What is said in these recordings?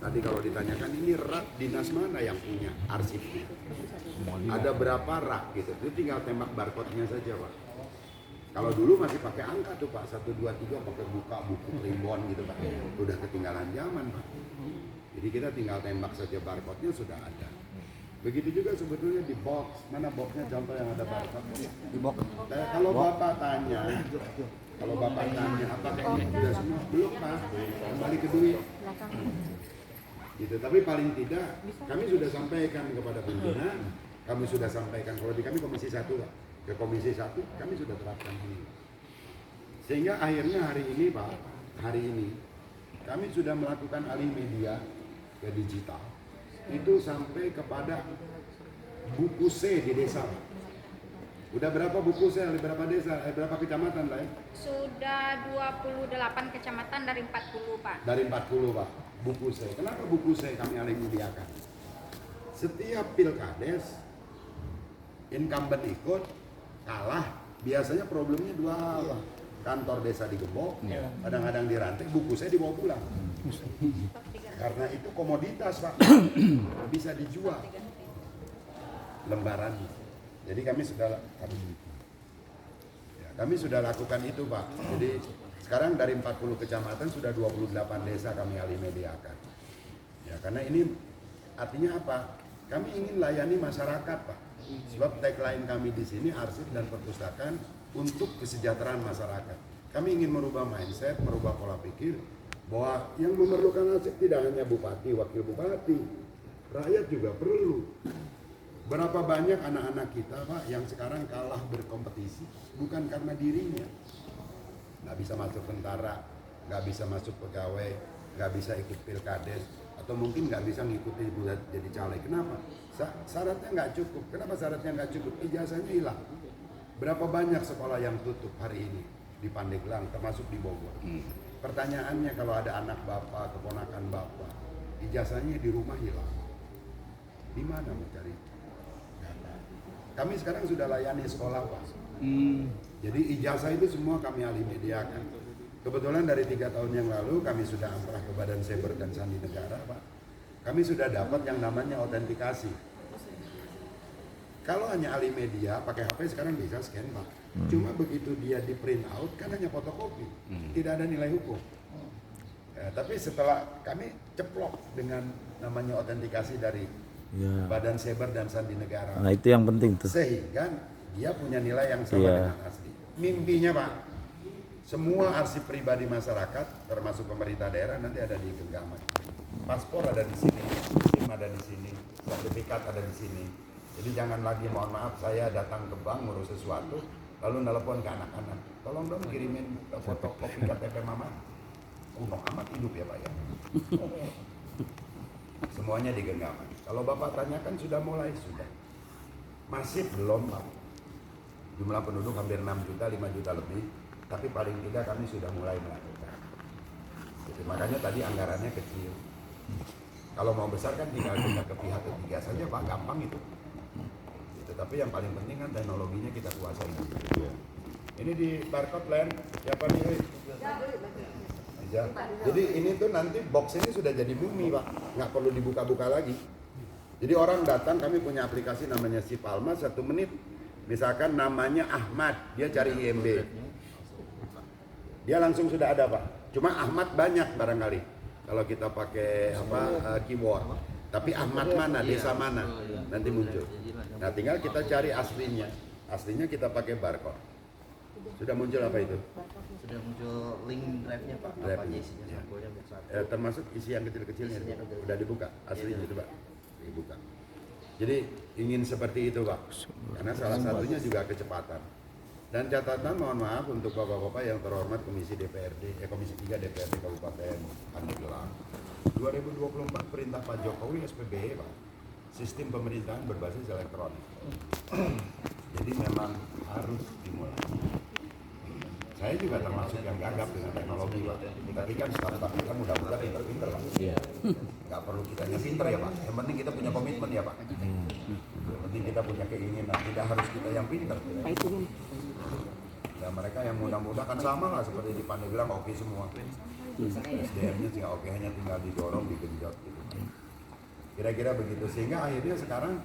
tadi kalau ditanyakan ini rak dinas mana yang punya arsipnya? Ada berapa rak gitu? Itu tinggal tembak barcode-nya saja Pak. Kalau dulu masih pakai angka tuh Pak, 1, 2, 3 pakai buka buku primbon gitu Pak. Udah ketinggalan zaman Pak. Jadi kita tinggal tembak saja barcode-nya sudah ada. Begitu juga sebetulnya di box. Mana boxnya contoh yang ada barcode? Di box. Kalau Bapak tanya, apakah ini sudah semua? Belum Pak, kembali ke duit. Gitu. Tapi paling tidak kami sudah sampaikan kepada pimpinan, kami sudah sampaikan kalau di kami komisi 1 Pak. Ke komisi 1 kami sudah terapkan ini. Sehingga akhirnya hari ini Pak, kami sudah melakukan alih media ke digital. Itu sampai kepada buku C di desa. Udah berapa buku C, berapa desa, berapa kecamatan lah ya? Sudah 28 kecamatan dari 40 Pak. Dari 40 Pak, buku C. Kenapa buku C kami alih mediakan? Setiap pilkades, incumbent ikut, kalah, biasanya problemnya dua hal Pak. Kantor desa digembok, kadang-kadang dirantai, buku C dibawa pulang. Karena itu komoditas Pak, bisa dijual lembaran. Jadi kami sudah lakukan itu Pak. Jadi sekarang dari 40 kecamatan sudah 28 desa kami alih mediakan. Ya karena ini artinya apa? Kami ingin layani masyarakat Pak. Sebab tagline kami di sini arsip dan perpustakaan untuk kesejahteraan masyarakat. Kami ingin merubah mindset, merubah pola pikir bahwa yang memerlukan arsip tidak hanya bupati, wakil bupati, rakyat juga perlu. Berapa banyak anak-anak kita Pak yang sekarang kalah berkompetisi bukan karena dirinya, nggak bisa masuk tentara, nggak bisa masuk pegawai, nggak bisa ikut pilkades, atau mungkin nggak bisa ngikuti buat jadi caleg. Kenapa? Syaratnya nggak cukup. Kenapa syaratnya nggak cukup? Ijazahnya hilang. Berapa banyak sekolah yang tutup hari ini di Pandeglang, termasuk di Bogor. Pertanyaannya kalau ada anak bapak, keponakan bapak, ijazahnya di rumah hilang. Di mana mencari? Kami sekarang sudah layani sekolah Pak. Jadi ijazah itu semua kami alih mediakan. Kebetulan dari 3 tahun yang lalu kami sudah amplah ke Badan Cyber dan Sandi Negara Pak. Kami sudah dapat yang namanya autentikasi. Kalau hanya alih media pakai HP sekarang bisa scan Pak. Cuma begitu dia di print out kan hanya fotokopi, tidak ada nilai hukum. Ya, tapi setelah kami ceplok dengan namanya autentikasi dari Badan Cyber dan Sandi Negara. Nah itu yang penting tuh. Sehingga dia punya nilai yang sama dengan asli. Mimpinya Pak, semua arsip pribadi masyarakat, termasuk pemerintah daerah nanti ada di genggaman. Paspor ada di sini, SIM ada di sini, sertifikat ada di sini. Jadi jangan lagi mohon maaf saya datang ke bank ngurus sesuatu, lalu nelpon ke anak-anak, tolong dong kirimin fotokopi KTP mama. Kuno amat hidup ya Pak ya. Semuanya di genggaman. Kalau Bapak tanyakan sudah mulai, sudah. Masih belum Pak. Jumlah penduduk hampir 6 juta, 5 juta lebih. Tapi paling tidak kami sudah mulai melakukan. Jadi, makanya tadi anggarannya kecil. Kalau mau besar kan tinggal kita ke pihak ketiga saja Pak, gampang itu. Gitu. Tapi yang paling penting kan teknologinya kita kuasai. Ini di barcode land, siapa nih? Jadi ini tuh nanti box ini sudah jadi bumi Pak, nggak perlu dibuka-buka lagi. Jadi orang datang, kami punya aplikasi namanya Si Palma, 1 menit. Misalkan namanya Ahmad, dia cari IMB. Dia langsung sudah ada Pak. Cuma Ahmad banyak barangkali. Kalau kita pakai keyboard. Tapi Ahmad mana, desa mana, nanti muncul. Nah tinggal kita cari aslinya. Aslinya kita pakai barcode. Sudah muncul apa itu? Sudah muncul link drive-nya Pak. Apa aja isinya? Sampulnya Termasuk isi yang kecil-kecilnya. Udah dibuka aslinya itu Pak. Dibuka. Jadi ingin seperti itu Pak. Karena salah satunya juga kecepatan. Dan catatan mohon maaf untuk Bapak-bapak yang terhormat Komisi DPRD, Komisi 3 DPRD Kabupaten Pandeglang. 2024 perintah Pak Jokowi SPBE Pak. Sistem pemerintahan berbasis elektronik. Jadi memang harus dimulai. Saya juga termasuk yang gagap dengan teknologi Pak. Tapi kan staf-staf kita mudah-mudahan pinter-pinter Pak. Nggak perlu kitanya pinter ya Pak. Yang penting kita punya komitmen ya Pak. Yang penting kita punya keinginan. Tidak harus kita yang pinter. Dan mereka yang mudah-mudahan sama lah seperti di Pandeglang oke semua. SDM-nya sih oke, hanya tinggal didorong, digenjot gitu. Kira-kira begitu, sehingga akhirnya sekarang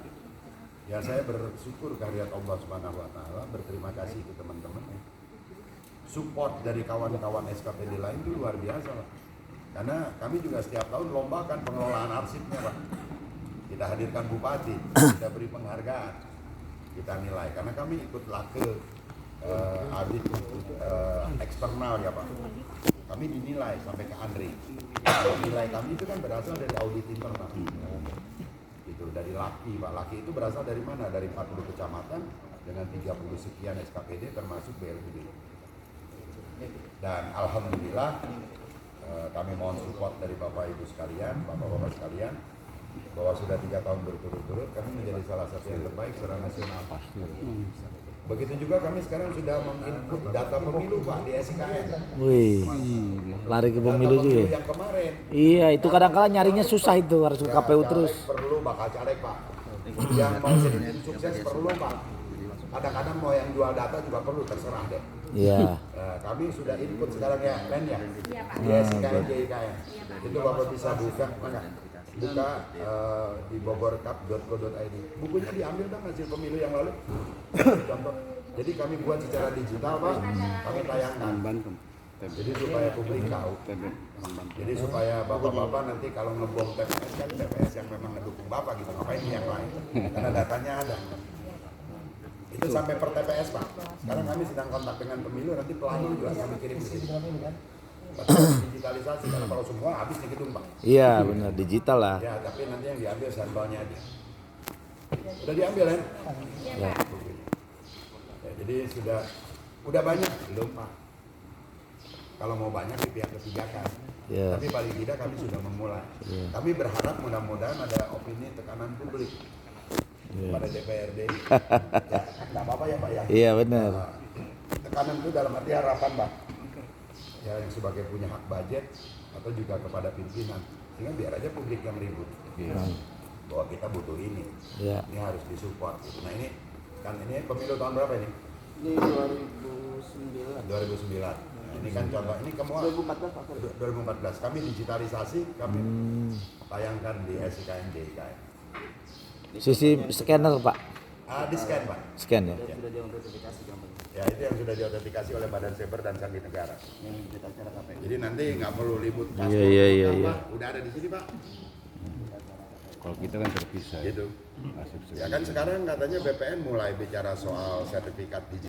ya saya bersyukur kehadirat Allah Subhanahu wa taala, berterima kasih ke teman-teman ya. Support dari kawan-kawan SKPD lain itu luar biasa, Pak. Karena kami juga setiap tahun lombakan pengelolaan arsipnya, Pak. Kita hadirkan bupati, kita beri penghargaan, kita nilai. Karena kami ikut lake audit eksternal ya, Pak. Kami dinilai sampai ke Andri. Nilai kami itu kan berasal dari audit internal. Itu dari Laki, Pak. Laki itu berasal dari mana? Dari 40 kecamatan dengan 30 sekian SKPD termasuk BLPD. Dan alhamdulillah kami mohon support dari Bapak Ibu sekalian, Bapak-bapak sekalian, bahwa sudah 3 tahun berturut-turut kami menjadi salah satu yang terbaik secara nasional. Begitu juga kami sekarang sudah menginput data pemilu, Pak, di SIKN. Wih, lari ke pemilu Data juga. pemilu yang kemarin. Iya, itu kadang-kadang nyarinya susah itu, harus ke Ya, KPU caleg terus. perlu, bakal caleg, Pak. Yang mau jadi tim sukses perlu, Pak. Kadang-kadang mau yang jual data juga perlu, terserah deh. Iya. Kami sudah input sekarang ya, Len ya. Iya, Pak. Di SIKN, JIKN. Itu Bapak bisa buka di bogorcup.co.id. Bukunya diambil dong hasil pemilu yang lalu. Contoh. Jadi kami buat secara digital, Pak. Kami tayangkan. Jadi supaya publik tahu. Jadi supaya bapak-bapak nanti kalau ngebom TPS kan TPS yang memang ngedukung bapak gitu. Ngapain yang lain? Karena datanya ada. Itu sampai per TPS, Pak. Sekarang kami sedang kontak dengan pemilu, nanti pelanu juga kami kirim ke sini. Digitalisasi, karena kalau semua habis di gedung, Pak. Iya, benar, digital lah. Ya, tapi nanti yang diambil sampelnya aja. Udah diambil, kan? Ya. Ya, jadi udah banyak, belum, Pak. Kalau mau banyak di pihak ketiga kan. Ya. Tapi paling tidak kami sudah memulai. Ya. Kami berharap mudah-mudahan ada opini tekanan publik pada DPRD. Ya, nggak apa-apa ya, Pak ya. Iya, benar. Tekanan itu dalam arti harapan, Pak. Ya, yang sebagai punya hak budget atau juga kepada pimpinan, sehingga biar aja publik yang ribut bahwa kita butuh ini, Ya. ini harus disupport. Nah ini kan ini pemilu tahun berapa ini? Ini 2009. 2009. Nah, ini kan contoh, ini semua 2014 Pak. 2014 kami digitalisasi, kami tayangkan di SIKN DIKN. Sisi scanner, Pak. Di scan, Pak. Scan ya. Sudah diidentifikasi gambarnya. Ya itu yang sudah diautentikasi oleh Badan Cyber dan Sandi Negara. Yang kita cara KPU. Jadi nanti nggak perlu ribut paspor. Iya. Pak. Udah ada di sini, Pak. Kalau kita kan terpisah. Gitu. Ya kan sekarang katanya BPN mulai bicara soal sertifikat digital.